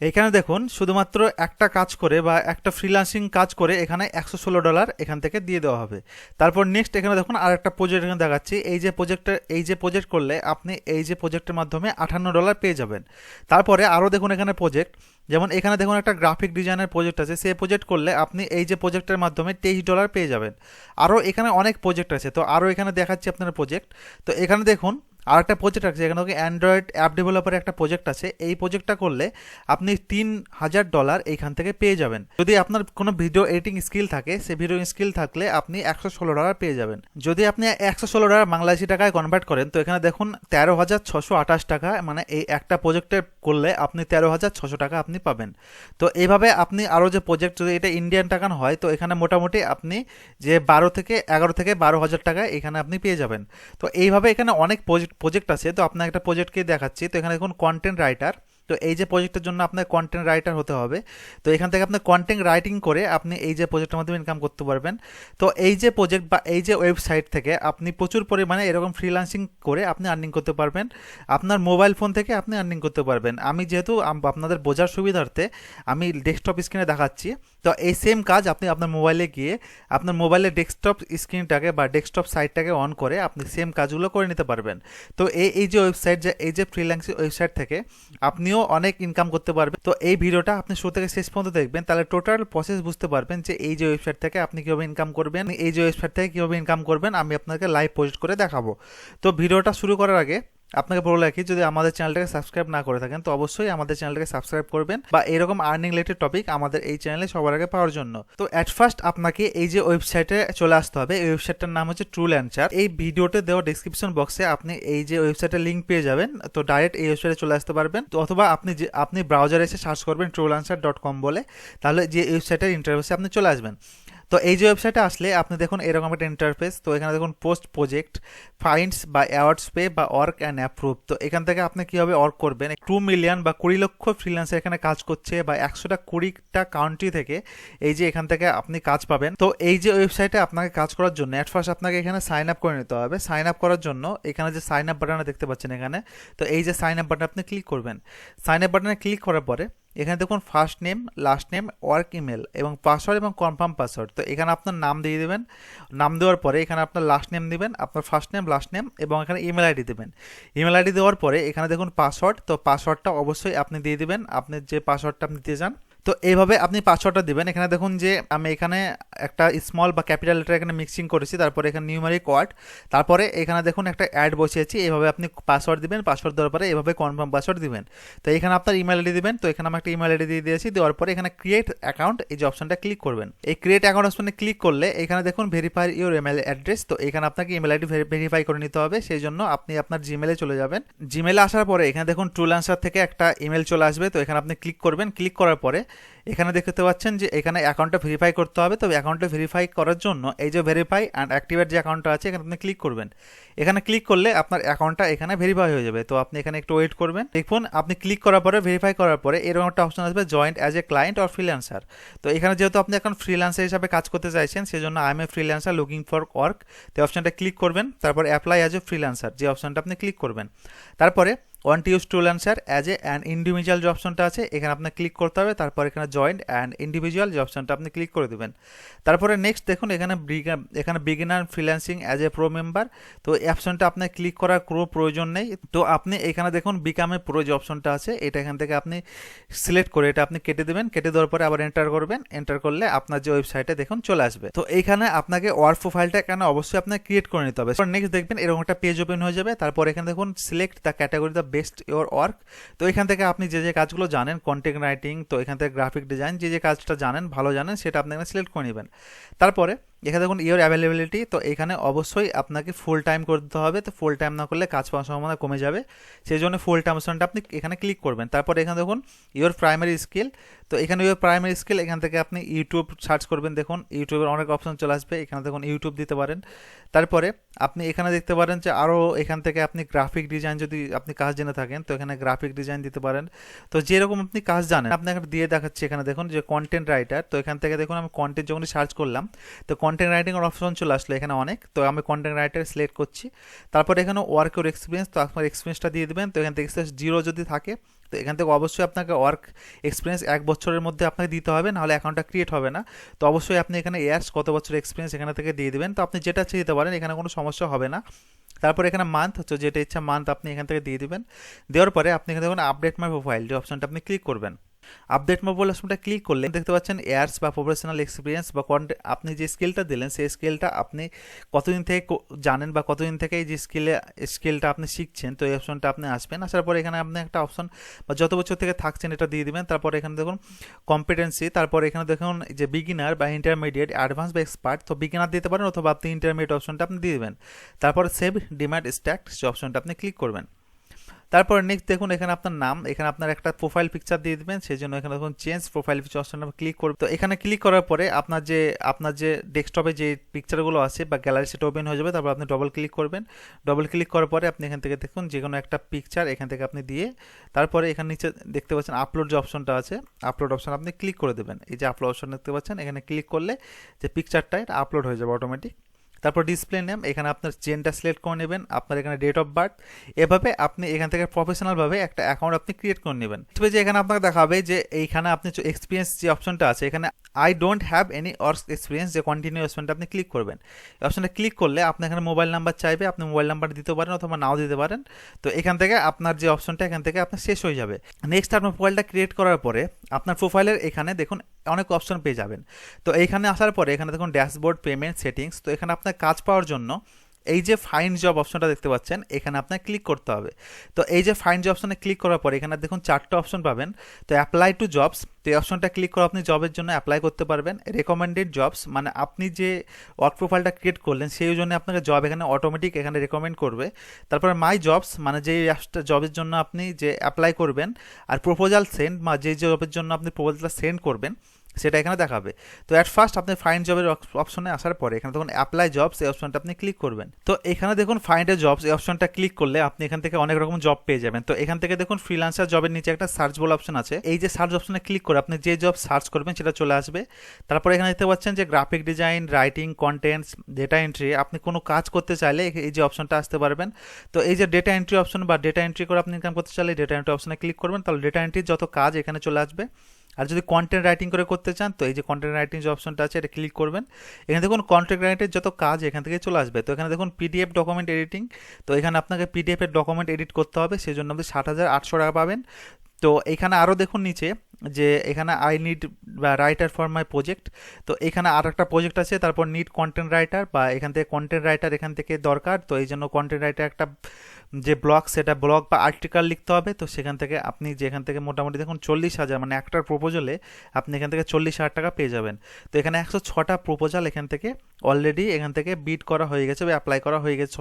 এখানে দেখুন শুধুমাত্র একটা কাজ করে বা একটা ফ্রিল্যান্সিং কাজ করে এখানে $116 এখান থেকে দিয়ে দেওয়া হবে। তারপর নেক্সট এখানে দেখুন আর একটা প্রজেক্ট এখানে দেখাচ্ছি, এই যে প্রজেক্ট করলে আপনি এই যে প্রজেক্টের মাধ্যমে $58 পেয়ে যাবেন। তারপরে আরও দেখুন এখানে প্রজেক্ট, যেমন এখানে দেখুন একটা গ্রাফিক ডিজাইনের প্রজেক্ট আছে, সেই প্রজেক্ট করলে আপনি এই যে প্রজেক্টের মাধ্যমে $23 পেয়ে যাবেন। আরও এখানে অনেক প্রজেক্ট আছে, তো আরও এখানে দেখাচ্ছি আপনার প্রজেক্ট। তো এখানে দেখুন আর একটা প্রজেক্ট আছে, এখানে অ্যান্ড্রয়েড অ্যাপ ডেভেলপারের একটা প্রজেক্ট আছে, এই প্রজেক্টটা করলে আপনি $3000 এইখান থেকে পেয়ে যাবেন। যদি আপনার কোনো ভিডিও এডিটিং স্কিল থাকে, সেই ভিডিও স্কিল থাকলে আপনি $116 পেয়ে যাবেন। যদি আপনি $116 বাংলাদেশি টাকায় কনভার্ট করেন, তো এখানে দেখুন 13,628 টাকা, মানে এই একটা প্রজেক্টে করলে আপনি 13,600 টাকা আপনি পাবেন। তো এইভাবে আপনি আরও যে প্রজেক্ট, যদি এটা ইন্ডিয়ান টাকা হয়, তো এখানে মোটামুটি আপনি যে 11 থেকে 12 হাজার টাকা এখানে আপনি পেয়ে যাবেন। তো এইভাবে এখানে অনেক প্রজেক্ট আছে। তো আপনার একটা প্রজেক্টকে দেখাচ্ছি। তো এখানে দেখুন কন্টেন্ট রাইটার, তো এই যে প্রজেক্টের জন্য আপনার কন্টেন্ট রাইটার হতে হবে। তো এখান থেকে আপনি কন্টেন্ট রাইটিং করে আপনি এই যে প্রজেক্টের মাধ্যমে ইনকাম করতে পারবেন। তো এই যে প্রজেক্ট বা এই যে ওয়েবসাইট থেকে আপনি প্রচুর পরিমাণে এরকম ফ্রিল্যান্সিং করে আপনি আর্নিং করতে পারবেন। আপনার মোবাইল ফোন থেকে আপনি আর্নিং করতে পারবেন। আমি যেহেতু আপনাদের বোঝার সুবিধার্থে আমি ডেস্কটপ স্ক্রিনে দেখাচ্ছি। তো এই সেম কাজ আপনি আপনার মোবাইলে গিয়ে আপনার মোবাইলের ডেস্কটপ স্ক্রিনটাকে বা ডেস্কটপ সাইটটাকে অন করে আপনি সেম কাজগুলো করে নিতে পারবেন। তো এই যে ওয়েবসাইট, যে এই যে ফ্রিল্যান্সিং ওয়েবসাইট থেকে আপনিও অনেক ইনকাম করতে পারবেন। তো এই ভিডিওটা আপনি শুরু থেকে শেষ পর্যন্ত দেখবেন, তাহলে টোটাল প্রসেস বুঝতে পারবেন যে এই যে ওয়েবসাইট থেকে আপনি কীভাবে ইনকাম করবেন, এই যে ওয়েবসাইট থেকে কীভাবে ইনকাম করবেন আমি আপনাকে লাইভ পোস্ট করে দেখাবো। তো ভিডিওটা শুরু করার আগে আপনাকে বলে রাখি, যদি আমাদের চ্যানেলটাকে সাবস্ক্রাইব না করে থাকেন, তো অবশ্যই আমাদের চ্যানেলটাকে সাবস্ক্রাইব করবেন বা এরকম আর্নিং রিলেটেড টপিক আমাদের এই চ্যানেলে সবার আগে পাওয়ার জন্য। তো অ্যাট ফার্স্ট আপনাকে এই যে ওয়েবসাইটে চলে আসতে হবে। এই ওয়েবসাইটটার নাম হচ্ছে ট্রুল্যান্সার। এই ভিডিওতে দেওয়া ডিসক্রিপশন বক্সে আপনি এই যে ওয়েবসাইটের লিঙ্ক পেয়ে যাবেন। তো ডাইরেক্ট এই ওয়েবসাইটে চলে আসতে পারবেন। তো অথবা আপনি ব্রাউজারে এসে সার্চ করবেন truelancer.com বলে, তাহলে যে ওয়েবসাইটের ইন্টারফেসে আপনি চলে আসবেন। তো এই যে ওয়েবসাইটে আসলে আপনি দেখুন এরকম একটা ইন্টারফেস। তো এখানে দেখুন পোস্ট প্রজেক্ট, ফাইন্ডস বা অ্যাওয়ার্ডস পে বা ওয়ার্ক অ্যান্ড অ্যাপ্রুভ। তো এখান থেকে আপনি কীভাবে ওয়ার্ক করবেন, 2 মিলিয়ন বা 20 লক্ষ ফ্রিল্যান্সার এখানে কাজ করছে, বা 120টা কান্ট্রি থেকে এই যে এখান থেকে আপনি কাজ পাবেন। তো এই যে ওয়েবসাইটে আপনাকে কাজ করার জন্য অ্যাট ফার্স্ট আপনাকে এখানে সাইন আপ করে নিতে হবে। সাইন আপ করার জন্য এখানে যে সাইন আপ বাটনটা দেখতে পাচ্ছেন এখানে, তো এই যে সাইন আপ বাটন আপনি ক্লিক করবেন। সাইন আপ বাটনে ক্লিক করার পরে এখানে দেখুন first name, last name, work email এবং পাসওয়ার্ড এবং কনফার্ম পাসওয়ার্ড। তো এখানে আপনার নাম দিয়ে দেবেন। নাম দেওয়ার পরে এখানে আপনার লাস্ট নেম দিবেন, আপনার ফার্স্ট নেম, লাস্ট নেম এবং এখানে ইমেল আইডি দেবেন। ইমেল আইডি দেওয়ার পরে এখানে দেখুন পাসওয়ার্ড, তো পাসওয়ার্ডটা অবশ্যই আপনি দিয়ে দিবেন, আপনি যে পাসওয়ার্ডটা আপনি দিতে চান। তো এইভাবে আপনি পাসওয়ার্ডটা দিবেন। এখানে দেখুন যে আমি এখানে একটা স্মল বা ক্যাপিটাল লেটার এখানে মিক্সিং করেছি, তারপরে এখানে নিউমারিক ওয়ার্ড, তারপরে এখানে দেখুন একটা অ্যাড বসিয়েছি। এইভাবে আপনি পাসওয়ার্ড দিবেন, পাসওয়ার্ড দেওয়ার পরে এইভাবে কনফার্ম পাসওয়ার্ড দিবেন। তো এখানে আপনার ইমেল আইডি দিবেন। তো এখানে আমি একটা ইমেল আইডি দিয়ে দিয়েছি। দেওয়ার পরে এখানে ক্রিয়েট অ্যাকাউন্ট এই যে অপশনটা ক্লিক করবেন। এই ক্রিয়েট অ্যাকাউন্ট অপশনে ক্লিক করলে এখানে দেখুন ভেরিফাই ইউর ইমেল অ্যাড্রেস। তো এখানে আপনাকে ইমেল আইডি ভেরিফাই করে নিতে হবে, সেই জন্য আপনি আপনার জিমেলে চলে যাবেন। জিমেলে আসার পরে এখানে দেখুন ট্রুল্যান্সার থেকে একটা ইমেল চলে আসবে। তো এখানে আপনি ক্লিক করবেন। ক্লিক করার পরে এখানে দেখতে পাচ্ছেন যে এখানে অ্যাকাউন্টটা ভেরিফাই করতে হবে। তো অ্যাকাউন্টটা ভেরিফাই করার জন্য এই যে ভেরিফাই অ্যান্ড অ্যাক্টিভেট যে অ্যাকাউন্টটা আছে এখানে আপনি ক্লিক করবেন। এখানে ক্লিক করলে আপনার অ্যাকাউন্টটা এখানে ভেরিফাই হয়ে যাবে। তো আপনি এখানে একটু ওয়েট করবেন। দেখুন আপনি ক্লিক করার পরে ভেরিফাই করার পরে এরকম একটা অপশন আসবে, joint as a client or freelancer. তো এখানে যেহেতু আপনি এখন ফ্রিল্যান্সার হিসাবে কাজ করতে চাইছেন, সেজন্য I M a freelancer looking for work, তো অপশনটা ক্লিক করবেন। তারপর অ্যাপ্লাই অ্যাজ এ ফ্রিল্যান্সার যে অপশনটা আপনি ক্লিক করবেন। তারপরে want use Truelancer as a an individual যে অপশনটা আছে এখানে আপনার ক্লিক করতে হবে। তারপর এখানে জয়েন্ট অ্যান্ড ইন্ডিভিজুয়াল যে অপশনটা আপনি ক্লিক করে দেবেন। তারপরে নেক্সট দেখুন এখানে beginner freelancing as a pro member. তো এই অপশনটা আপনার ক্লিক করার কোনো প্রয়োজন নেই। তো আপনি এখানে দেখুন বিকাম এ প্রো যে অপশনটা আছে এটা এখান থেকে আপনি সিলেক্ট করে এটা আপনি কেটে দেবেন। কেটে দেওয়ার পরে আবার এন্টার করবেন। এন্টার করলে আপনার যে ওয়েবসাইটে দেখুন চলে আসবে। তো এইখানে আপনাকে ওয়ার্ক প্রোফাইলটা এখানে অবশ্যই আপনাকে ক্রিয়েট করে নিতে হবে। নেক্সট দেখবেন এরকম একটা পেজ ওপেন হয়ে যাবে। তারপর এখানে দেখুন select the category the best your work. তো এখান থেকে আপনি যে যে কাজগুলো জানেন, কন্টেন্ট রাইটিং, তো এখান থেকে গ্রাফিক ডিজাইন, যে যে কাজটা জানেন ভালো জানেন সেটা আপনি এখানে সিলেক্ট করে নেবেন। তারপরে এখানে দেখুন ইওর অ্যাভেলেবিলিটি, তো এখানে অবশ্যই আপনাকে ফুল টাইম করতে হবে। তো ফুল টাইম না করলে কাজ পাওয়ার সম্ভাবনা কমে যাবে, সেই জন্য ফুল টাইম অপশনটা আপনি এখানে ক্লিক করবেন। তারপর এখানে দেখুন ইওর প্রাইমারি স্কিল, তো এখানে ইওর প্রাইমারি স্কিল এখান থেকে আপনি ইউটিউব সার্চ করবেন। দেখুন ইউটিউবের অনেক অপশন চলে আসবে, এখানে দেখুন ইউটিউব দিতে পারেন। তারপরে আপনি এখানে দেখতে পারেন যে আরও এখান থেকে আপনি গ্রাফিক ডিজাইন যদি আপনি কাজ জেনে থাকেন তো এখানে গ্রাফিক ডিজাইন দিতে পারেন। তো যেরকম আপনি কাজ জানেন আপনি এখানে দিয়ে দেখাচ্ছি। এখানে দেখুন যে কন্টেন্ট রাইটার, তো এখান থেকে দেখুন আমি কন্টেন্ট যখন সার্চ করলাম তো কন্টেন্ট রাইটিংয়ের অপশন চলে আসলো এখানে অনেক। তো আমি কন্টেন্ট রাইটার সিলেক্ট করছি। তারপর এখানে ওয়ার্কের এক্সপিরিয়েন্স, তো আপনার এক্সপিরিয়েন্সটা দিয়ে দেবেন। তো এখান থেকে 0 যদি থাকে তো এখান থেকে অবশ্যই আপনাকে ওয়ার্ক এক্সপিরিয়েন্স 1 বছরের মধ্যে আপনাকে দিতে হবে, নাহলে অ্যাকাউন্টটা ক্রিয়েট হবে না। তো অবশ্যই আপনি এখানে ইয়ার্স কত বছর এক্সপিরিয়েন্স এখানে থেকে দিয়ে দেবেন। তো আপনি যেটা চেয়ে দিতে পারেন, এখানে কোনো সমস্যা হবে না। তারপর এখানে মান্থ হচ্ছে, যেটা ইচ্ছা মান্থ আপনি এখান থেকে দিয়ে দিবেন। দেওয়ার পরে আপনি এখানে দেখুন আপডেট মাই প্রোফাইল যে অপশনটা আপনি ক্লিক করবেন। আপডেট মোবাইল অপশনটা ক্লিক করলে দেখতে পাচ্ছেন ইয়ার্স বা প্রফেশনাল এক্সপিরিয়েন্স বা আপনি যে স্কিলটা দিলেন সেই স্কিলটা আপনি কতদিন থেকে জানেন বা কতদিন থেকে এই যে স্কিলটা আপনি শিখছেন। তো এই অপশনটা আপনি আসবেন, আসার পরে এখানে আপনি একটা অপশন বা যত বছর থেকে থাকছেন এটা দিয়ে দিবেন। তারপর এখানে দেখুন কম্পিটেন্সি, তারপর এখানে দেখুন যে বিগিনার বা ইন্টারমিডিয়েট, অ্যাডভান্স বা এক্সপার্ট। তো বিগিনার দিতে পারেন অথবা আপনি ইন্টারমিডিয়েট অপশনটা আপনি দিয়ে দেবেন। তারপর সেভ ডিমান্ড স্ট্যাক যে অপশনটা আপনি ক্লিক করবেন। তারপর নেক্সট দেখুন এখানে আপনার নাম, এখানে আপনার একটা প্রোফাইল পিকচার দিয়ে দেবেন, সেই জন্য এখানে দেখুন চেঞ্জ প্রোফাইল পিকচার অপশনটা ক্লিক করবেন। তো এখানে ক্লিক করার পরে আপনার যে ডেস্কটপে যে পিকচারগুলো আছে বা গ্যালারি সেটা ওপেন হয়ে যাবে। তারপর আপনি ডবল ক্লিক করবেন। ডবল ক্লিক করার পরে আপনি এখান থেকে দেখুন যে কোনো একটা পিকচার এখান থেকে আপনি দিয়ে, তারপরে এখানে নিচে দেখতে পাচ্ছেন আপলোড যে অপশনটা আছে, আপলোড অপশন আপনি ক্লিক করে দেবেন। এই যে আপলোড অপশন দেখতে পাচ্ছেন, এখানে ক্লিক করলে যে পিকচারটা এটা আপলোড হয়ে যাবে অটোমেটিক। তারপর ডিসপ্লে নেম, এখানে আপনার জেন্ডার সিলেক্ট করে নেবেন, আপনার এখানে ডেট অফ বার্থ। এভাবে আপনি এখান থেকে প্রফেশনালভাবে একটা অ্যাকাউন্ট আপনি ক্রিয়েট করে নেবেন। তবে যে এখানে আপনাকে দেখাবে যে এইখানে আপনি এক্সপিরিয়েন্স যে অপশনটা আছে, এখানে I don't have any work experience যে কন্টিনিউ অপশনটা আপনি ক্লিক করবেন। এই অপশনটা ক্লিক করলে আপনি এখানে মোবাইল নাম্বার চাইবে, আপনি মোবাইল নাম্বার দিতে পারেন অথবা নাও দিতে পারেন। তো এখান থেকে আপনার যে অপশনটা এখান থেকে আপনার শেষ হয়ে যাবে। নেক্সট আপনার প্রোফাইলটা ক্রিয়েট করার পরে আপনার প্রোফাইলের এখানে দেখুন অনেক অপশন পেয়ে যাবেন। তো এইখানে আসার পরে এখানে দেখুন ড্যাশবোর্ড, পেমেন্ট, সেটিংস। তো এখানে আপনার কাজ পাওয়ার জন্য এই যে ফাইন্ড জব অপশনটা দেখতে পাচ্ছেন, এখানে আপনার ক্লিক করতে হবে। তো এই যে ফাইন্ড জব অপশনে ক্লিক করার পরে এখানে দেখুন 4টা অপশন পাবেন। তো অ্যাপ্লাই টু জবস, তো এই অপশনটা ক্লিক করে আপনি জবের জন্য অ্যাপ্লাই করতে পারবেন। রেকমেন্ডেড জবস, মানে আপনি যে ওয়ার্ক প্রোফাইলটা ক্রিয়েট করলেন সেই জন্য আপনাকে জব এখানে অটোমেটিক এখানে রেকমেন্ড করবে। তারপরে মাই জবস, মানে যে জবের জন্য আপনি যে অ্যাপ্লাই করবেন। আর প্রপোজাল সেন্ড, বা যে জবের জন্য আপনি প্রপোজালটা সেন্ড করবেন সেটা এখানে দেখাবে। তো অ্যাট ফার্স্ট আপনি ফাইন্ড জবের অপশনে আসার পরে এখানে দেখুন অ্যাপ্লাই জবস এই অপশনটা আপনি ক্লিক করবেন। তো এখানে দেখুন ফাইন্ড এ জবস এই অপশনটা ক্লিক করলে আপনি এখান থেকে অনেক রকম জব পেয়ে যাবেন। তো এখান থেকে দেখুন ফ্রিল্যান্সার জবের নিচে একটা সার্চ বলে অপশন আছে, এই যে সার্চ অপশনে ক্লিক করে আপনি যে জব সার্চ করবেন সেটা চলে আসবে। তারপরে এখানে দেখতে পাচ্ছেন যে graphic design, writing, contents, data entry. আপনি কোনো কাজ করতে চাইলে এই যে অপশনটা আসতে পারবেন। তো এই যে ডেটা এন্ট্রি অপশন বা ডেটা এন্ট্রি করে আপনি ইনকাম করতে চাইলে ডেটা এন্ট্রি অপশনে ক্লিক করবেন, তাহলে ডেটা এন্ট্রির যত কাজ এখানে চলে আসবে। আর যদি কন্টেন্ট রাইটিং করে করতে চান, তো এই যে কন্টেন্ট রাইটিং যে অপশনটা আছে এটা ক্লিক করবেন। এখানে দেখুন কন্টেন্ট রাইটিংয়ের যত কাজ এখান থেকে চলে আসবে। তো এখানে দেখুন পিডিএফ ডকুমেন্ট এডিটিং, তো এখানে আপনাকে পিডিএফ এর ডকুমেন্ট এডিট করতে হবে, সেই জন্য আপনি 7,800 টাকা পাবেন। তো এখানে আরও দেখুন নিচে যে এখানে আই নিড বা রাইটার ফর মাই প্রজেক্ট। তো এখানে আর একটা প্রজেক্ট আছে, তারপর নিড কন্টেন্ট রাইটার, বা এখান থেকে কন্টেন্ট রাইটার এখান থেকে দরকার। তো এই জন্য কন্টেন্ট রাইটার একটা যে ব্লগ, সেটা ব্লগ বা আর্টিকেল লিখতে হবে। তো সেখান থেকে আপনি যেখান থেকে মোটামুটি দেখুন 40,000, মানে একটার প্রপোজালে আপনি এখান থেকে 40,000 টাকা পেয়ে যাবেন। তো এখানে 106টা প্রপোজাল এখান থেকে অলরেডি এখান থেকে বিড করা হয়ে গেছে বা অ্যাপ্লাই করা হয়ে গেছে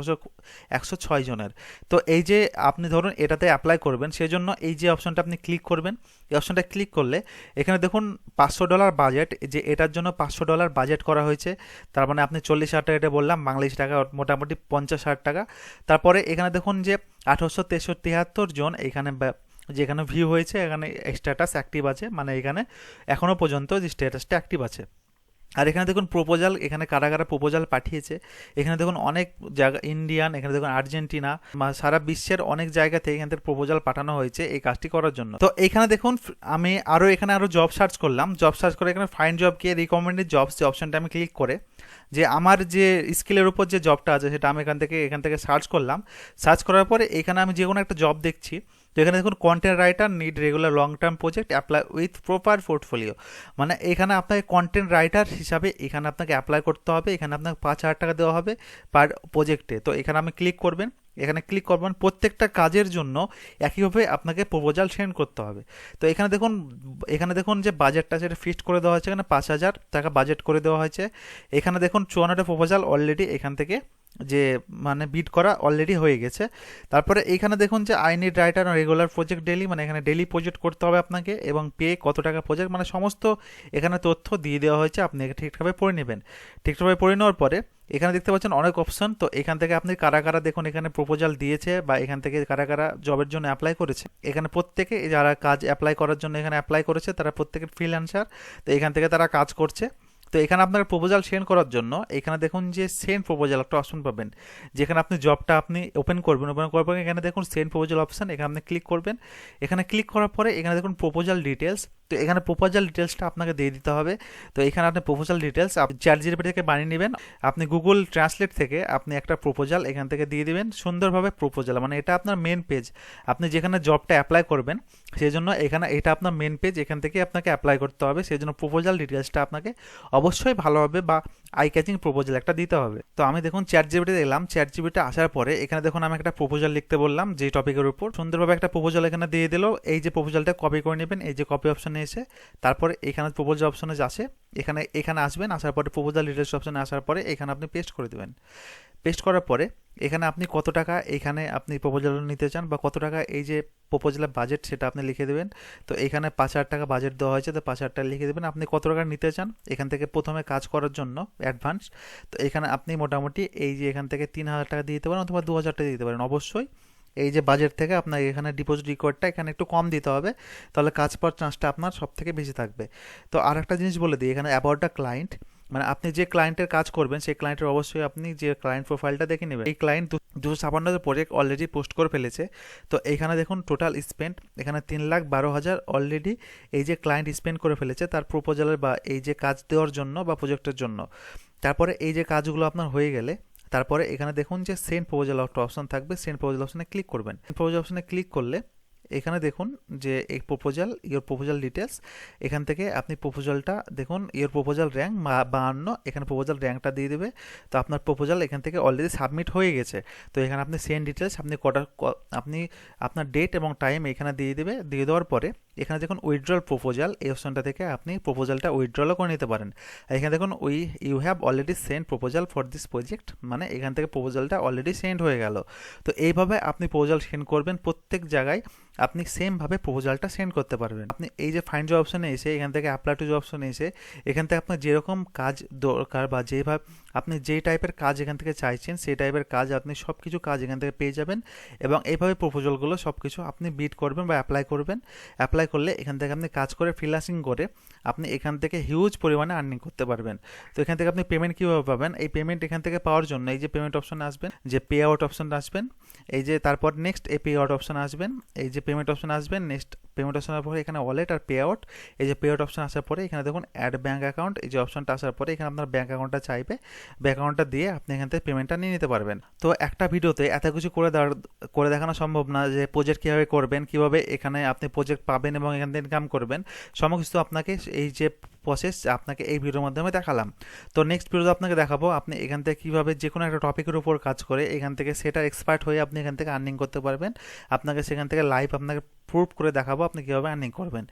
106 জনের। তো এই যে আপনি ধরুন এটাতে অ্যাপ্লাই করবেন, সেই জন্য এই যে অপশনটা আপনি ক্লিক করবেন। এই অপশনটা ক্লিক করলে এখানে দেখুন $500 বাজেট, যে এটার জন্য $500 বাজেট করা হয়েছে। তার মানে আপনি 40,000 টাকা, এটা বললাম বাংলাদেশি টাকা মোটামুটি 50,000 টাকা। তারপরে এখানে দেখুন যে 873 জন এখানে যেখানে ভিউ হয়েছে, এখানে স্ট্যাটাস অ্যাক্টিভ আছে, মানে এখানে এখনও পর্যন্ত যে স্ট্যাটাসটা অ্যাক্টিভ আছে। আর এখানে দেখুন প্রপোজাল, এখানে কারা কারা প্রপোজাল পাঠিয়েছে। এখানে দেখুন অনেক জায়গা, ইন্ডিয়ান, এখানে দেখুন আর্জেন্টিনা, সারা বিশ্বের অনেক জায়গা থেকে এখান থেকে প্রপোজাল পাঠানো হয়েছে এই কাজটি করার জন্য। তো এখানে দেখুন আমি এখানে আরও জব সার্চ করলাম। জব সার্চ করে এখানে ফাইন্ড জব গিয়ে রিকমেন্ডেড জবস যে অপশনটা আমি ক্লিক করে যে আমার যে স্কিলের উপর যে জবটা আছে সেটা আমি এখান থেকে সার্চ করলাম। সার্চ করার পরে এখানে আমি যে কোনো একটা জব দেখছি। তো এখানে দেখুন content writer need regular long term project apply with proper portfolio, মানে এখানে আপনাকে কন্টেন্ট রাইটার হিসাবে এখানে আপনাকে অ্যাপ্লাই করতে হবে। এখানে আপনাকে 5,000 টাকা দেওয়া হবে পার প্রজেক্টে। তো এখানে আমি ক্লিক করবেন, এখানে ক্লিক করবেন, প্রত্যেকটা কাজের জন্য একইভাবে আপনাকে প্রপোজাল সেন্ড করতে হবে। তো এখানে দেখুন যে বাজেটটা সেটা ফিক্সড করে দেওয়া হয়েছে, এখানে 5,000 টাকা বাজেট করে দেওয়া হয়েছে। এখানে দেখুন 54টা প্রপোজাল অলরেডি এখান থেকে যে মানে বিড করা অলরেডি হয়ে গেছে। তারপরে এইখানে দেখুন যে I need writer regular project daily, মানে এখানে ডেলি প্রজেক্ট করতে হবে আপনাকে, এবং পে কত টাকা প্রজেক্ট, মানে সমস্ত এখানে তথ্য দিয়ে দেওয়া হয়েছে। আপনি ঠিকঠাকভাবে পড়ে নেবেন। ঠিকঠাকভাবে পড়ে নেওয়ার পরে এখানে দেখতে পাচ্ছেন অনেক অপশন। তো এখান থেকে আপনি কারা কারা দেখুন এখানে প্রপোজাল দিয়েছে বা এখান থেকে কারা কারা জবের জন্য অ্যাপ্লাই করেছে। এখানে প্রত্যেকে যারা কাজ অ্যাপ্লাই করার জন্য এখানে অ্যাপ্লাই করেছে তারা প্রত্যেকের ফ্রিল্যান্সার। তো এখান থেকে তারা কাজ করছে। তো এখানে আপনার প্রপোজাল সেন্ড করার জন্য এখানে দেখুন যে সেন্ড প্রপোজাল একটা অপশন পাবেন, যেখানে আপনি জবটা আপনি ওপেন করবেন, ওপেন করার পরে এখানে দেখুন সেন্ড প্রপোজাল অপশন, এখানে আপনি ক্লিক করবেন। এখানে ক্লিক করার পরে এখানে দেখুন প্রপোজাল ডিটেলস, তো এখানে প্রপোজাল ডিটেলসটা আপনাকে দিয়ে দিতে হবে। তো এখানে আপনি প্রপোজাল ডিটেলস আপনি চ্যাটজিপিটি থেকে বানিয়ে নেবেন, আপনি গুগল ট্রান্সলেট থেকে আপনি একটা প্রপোজাল এখান থেকে দিয়ে দিবেন সুন্দরভাবে। প্রপোজাল মানে এটা আপনার মেন পেজ, আপনি যেখানে জবটা অ্যাপ্লাই করবেন সেই জন্য এখানে এটা আপনার মেন পেজ, এখান থেকে আপনাকে অ্যাপ্লাই করতে হবে, সেই জন্য প্রপোজাল ডিটেলসটা আপনাকে অবশ্যই ভালোভাবে বা আই ক্যাচিং প্রপোজাল একটা দিতে হবে। তো আমি দেখুন চ্যাটজিপিটি দিলাম, চ্যাটজিপিটি আসার পরে এখানে দেখুন আমি একটা প্রপোজাল লিখতে বললাম যে টপিকের উপর, সুন্দরভাবে একটা প্রপোজাল এখানে দিয়ে দিল। এই যে প্রপোজালটা কপি করে নেবেন, এই যে কপি অপশনে এসে তারপরে এখানে প্রপোজাল অপশনে আসে, এখানে এখানে আসবেন, আসার পরে প্রপোজাল ডিটেলস অপশনে আসার পরে এখানে আপনি পেস্ট করে দেবেন। পেস্ট করার পরে এখানে আপনি কত টাকা এখানে আপনি প্রপোজাল নিতে চান বা কত টাকা এই যে প্রপোজালের বাজেট সেটা আপনি লিখে দেবেন। তো এখানে 5,000 টাকা বাজেট দেওয়া হয়েছে, তো 5,000 টাকা লিখে দেবেন আপনি কত টাকা নিতে চান এখান থেকে প্রথমে কাজ করার জন্য অ্যাডভান্স। তো এখানে আপনি মোটামুটি এই যে এখান থেকে 3,000 টাকা দিয়ে দিতে পারেন অথবা 2,000 টাকা দিতে পারেন। অবশ্যই এই যে বাজেট থেকে আপনার এখানে ডিপোজিট রিকোয়ার্ডটা এখানে একটু কম দিতে হবে, তাহলে কাজ পাওয়ার চান্সটা আপনার সব থেকে বেশি থাকবে। তো আর একটা জিনিস বলে দিই, এখানে অ্যাবাউট দ্য ক্লায়েন্ট, মানে আপনি যে ক্লায়েন্টের কাজ করবেন সেই ক্লায়েন্টের অবশ্যই আপনি যে ক্লায়েন্ট প্রোফাইলটা দেখে নেবেন। এই ক্লায়েন্ট 256 প্রজেক্ট অলরেডি পোস্ট করে ফেলেছে। তো এইখানে দেখুন টোটাল স্পেন্ড এখানে 3,12,000 অলরেডি এই যে ক্লায়েন্ট স্পেন্ড করে ফেলেছে তার প্রপোজালের বা এই যে কাজ দেওয়ার জন্য বা প্রজেক্টের জন্য। তারপরে এই যে কাজগুলো আপনার হয়ে গেলে তারপরে এখানে দেখুন যে সেন্ড প্রপোজাল একটা অপশন থাকবে, সেন্ড প্রপোজাল অপশনে ক্লিক করবেন। প্রপোজাল অপশনে ক্লিক করলে এখানে দেখুন যে এই প্রপোজাল ইয়োর প্রপোজাল ডিটেলস, এখান থেকে আপনি প্রপোজালটা দেখুন ইয়োর প্রপোজাল র্যাঙ্ক 52, এখানে প্রপোজাল র্যাঙ্কটা দিয়ে দেবে। তো আপনার প্রপোজাল এখান থেকে অলরেডি সাবমিট হয়ে গেছে। তো এখানে আপনি সেন্ড ডিটেলস আপনি আপনি আপনার ডেট এবং টাইম এখানে দিয়ে দেবে। দিয়ে দেওয়ার পরে এখানে দেখুন উইথড্রল প্রপোজাল, এই অপশনটা থেকে আপনি প্রপোজালটা উইথড্রলও করে নিতে পারেন। এখানে দেখুন you have already send proposal for this project, মানে এখান থেকে প্রপোজালটা অলরেডি সেন্ড হয়ে গেল। তো এইভাবে আপনি প্রপোজাল সেন্ড করবেন, প্রত্যেক জায়গায় আপনি সেমভাবে প্রপোজালটা সেন্ড করতে পারবেন। আপনি এই যে ফাইন্ড জব অপশনে এসে এখান থেকে অ্যাপ্লাই টু জব অপশনে এসে এখান থেকে আপনার যেরকম কাজ দরকার বা যেভাবে আপনি যেই টাইপের কাজ এখান থেকে চাইছেন সেই টাইপের কাজ আপনি সব কিছু কাজ এখান থেকে পেয়ে যাবেন। এবং এইভাবে প্রপোজালগুলো সব কিছু আপনি বিড করবেন বা অ্যাপ্লাই করবেন। অ্যাপ্লাই করলে এখান থেকে আপনি কাজ করে ফ্রিল্যান্সিং করে আপনি এখান থেকে হিউজ পরিমাণে আর্নিং করতে পারবেন। তো এখান থেকে আপনি পেমেন্ট কীভাবে পাবেন, এই পেমেন্ট এখান থেকে পাওয়ার জন্য এই যে পেমেন্ট অপশনে আসবেন, যে পে আউট অপশনে আসবেন, এই যে তারপর নেক্সট এই পে আউট অপশনে আসবেন, এই যে পেমেন্ট অপশনে আসবেন, নেক্সট পেমেন্ট অপশনের পরে এখানে ওয়ালেট আর পে আউট, এই যে পে আউট অপশন আসার পরে এখানে দেখুন অ্যাড ব্যাঙ্ক অ্যাকাউন্ট, এই যে অপশনটা আসার পরে এখানে আপনার ব্যাঙ্ক অ্যাকাউন্টটা চাইবে, ব্যাঙ্ক অ্যাকাউন্টটা দিয়ে আপনি এখান থেকে পেমেন্টটা নিয়ে নিতে পারবেন। তো একটা ভিডিওতে এত কিছু করে দেখানো সম্ভব না, যে প্রজেক্ট কীভাবে করবেন, কীভাবে এখানে আপনি প্রজেক্ট পাবেন এবং এখান থেকে ইনকাম করবেন, সমস্ত আপনাকে এই যে প্রসেস আপনাকে এই ভিডিওর মাধ্যমে দেখালাম। তো নেক্সট ভিডিওতে আপনাকে দেখাবো আপনি এখান থেকে কীভাবে যে কোনো একটা টপিকের উপর কাজ করে এখান থেকে সেটার এক্সপার্ট হয়ে আপনি এখান থেকে আর্নিং করতে পারবেন। আপনাকে সেখান থেকে লাইভ আপনাকে প্রুভ করে দেখাবো আপনি কীভাবে আর্নিং করবেন।